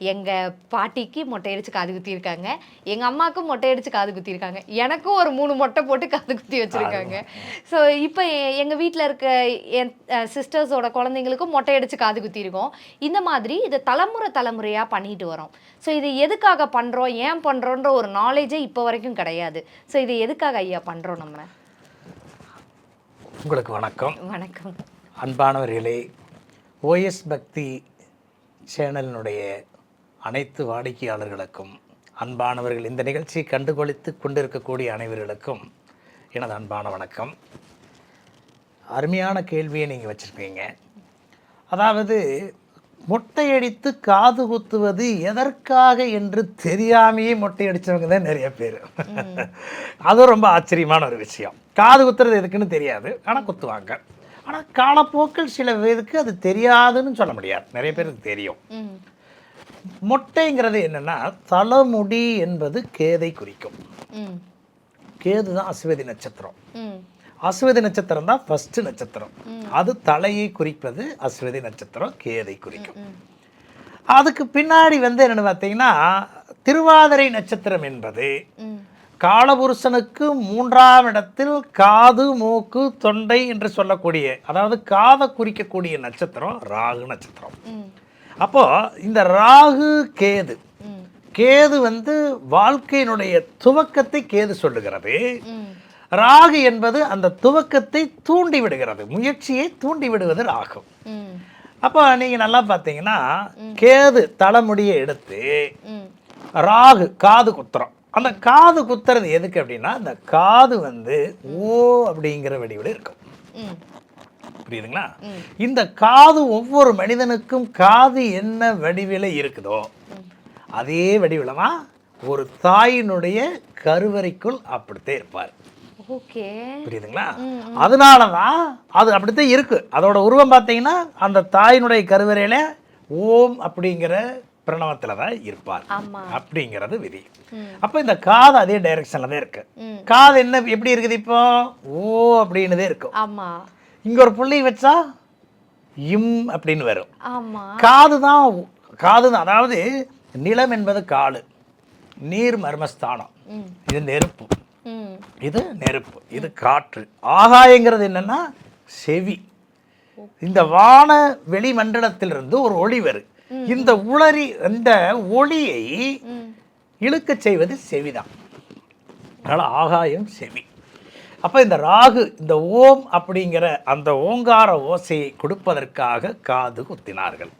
எங்க பாட்டிக்கு மொட்டை அடிச்சு காது குத்தியிருக்காங்க. எங்க அம்மாக்கும் மொட்டை அடிச்சு காது குத்தியிருக்காங்க. எனக்கும் ஒரு 3 மொட்டை போட்டு காது குத்தி வச்சிருக்காங்க. ஸோ இப்ப எங்க வீட்ல இருக்க என் சிஸ்டர்ஸோட குழந்தைங்களுக்கும் மொட்டை அடிச்சு காது குத்தியிருக்கோம். இந்த மாதிரி இத தலைமுறையா பண்ணிட்டு வரோம். ஸோ இது எதுக்காக பண்றோம்? ஏன் பண்றோன்ற ஒரு நாலேஜே இப்ப வரைக்கும் கிடையாது. ஸோ இது எதுக்காக ஐயா பண்றோம் நம்ம? உங்களுக்கு வணக்கம். வணக்கம். அன்பானவர்களே, ஓஎஸ் பக்தி சேனலினுடைய அனைத்து வாடிக்கையாளர்களுக்கும், அன்பானவர்கள் இந்த நிகழ்ச்சியை கண்டுகொளித்து கொண்டிருக்கக்கூடிய அனைவர்களுக்கும் எனது அன்பான வணக்கம். அருமையான கேள்வியை நீங்கள் வச்சுருக்கீங்க. அதாவது மொட்டையடித்து காது குத்துவது எதற்காக என்று தெரியாமையே மொட்டையடித்தவங்க தான் நிறைய பேர். அதுவும் ரொம்ப ஆச்சரியமான ஒரு விஷயம். காது குத்துறது எதுக்குன்னு தெரியாது, ஆனால் குத்துவாங்க. ஆனால் காலப்போக்கில் சில பேருக்கு அது தெரியாதுன்னு சொல்ல முடியாது, நிறைய பேருக்கு தெரியும். மொட்டைங்கிறது என்னன்னா, தலைமுடி என்பது கேதை குறிக்கும். கேது தான் அஸ்வதி நட்சத்திரம். அஸ்வதி நட்சத்திரம் தான் ஃபர்ஸ்ட் நட்சத்திரம். அது தலையை குறிப்பது அஸ்வதி நட்சத்திரம், கேதை குறிக்கும். அதுக்கு பின்னாடி என்னன்னு பார்த்தீங்கன்னா, திருவாதிரை நட்சத்திரம் என்பது காலபுருஷனுக்கு 3ஆம் இடத்தில் காது, மூக்கு, தொண்டை என்று சொல்லக்கூடிய, அதாவது காதை குறிக்கக்கூடிய நட்சத்திரம் ராகு நட்சத்திரம். அப்போ இந்த ராகு கேது, கேது வாழ்க்கையினுடைய துவக்கத்தை கேது சொல்லுகிறது. ராகு என்பது அந்த துவக்கத்தை தூண்டி விடுகிறது, முயற்சியை தூண்டி விடுவது ராகு. அப்போ நீங்க நல்லா பார்த்தீங்கன்னா, கேது தலைமுடியை எடுத்து ராகு காது குத்துறோம். அந்த காது குத்துறது எதுக்கு அப்படின்னா, அந்த காது ஓ அப்படிங்கிற வடிவில் இருக்கும். புரியுதுங்களா? இந்த காது ஒவ்வொரு மனிதனுக்கும் காது என்ன வடிவில் இருக்குதோ அதே வடிவில் தான் ஒரு தாயினுடைய கருவறைக்குள் அப்படித்தான் இருப்பார். புரியுதுங்களா? அதனாலதான் அது அப்படித்தான் இருக்கு. அதோட உருவம் பார்த்தீங்கன்னா, அந்த தாயினுடைய கருவறையில ஓம் அப்படிங்கிற பிரணவத்துல தான் இருப்பார் அப்படிங்கிறது விதி. அப்ப இந்த காது அதே டைரக்ஷன்ல தான் இருக்கு. காது என்ன எப்படி இருக்குது? இப்போ ஓ அப்படின்னு இருக்கும். இங்க ஒரு புள்ளி வச்சா இம் அப்படின்னு வரும். காதுதான். அதாவது நிலம் என்பது காடு, நீர் மர்மஸ்தானம், இது நெருப்பு, இது நெருப்பு, இது காற்று. ஆகாயங்கிறது என்னன்னா செவி. இந்த வான வெளி மண்டலத்திலிருந்து ஒரு ஒளி வரும். இந்த ஒளியை இழுக்க செய்வது செவிதான். அதனால ஆகாயம் செவி. அப்ப இந்த ராகு இந்த ஓம் அப்படிங்கிற அந்த ஓங்கார ஓசையை கொடுப்பதற்காக காது குத்தினார்கள்.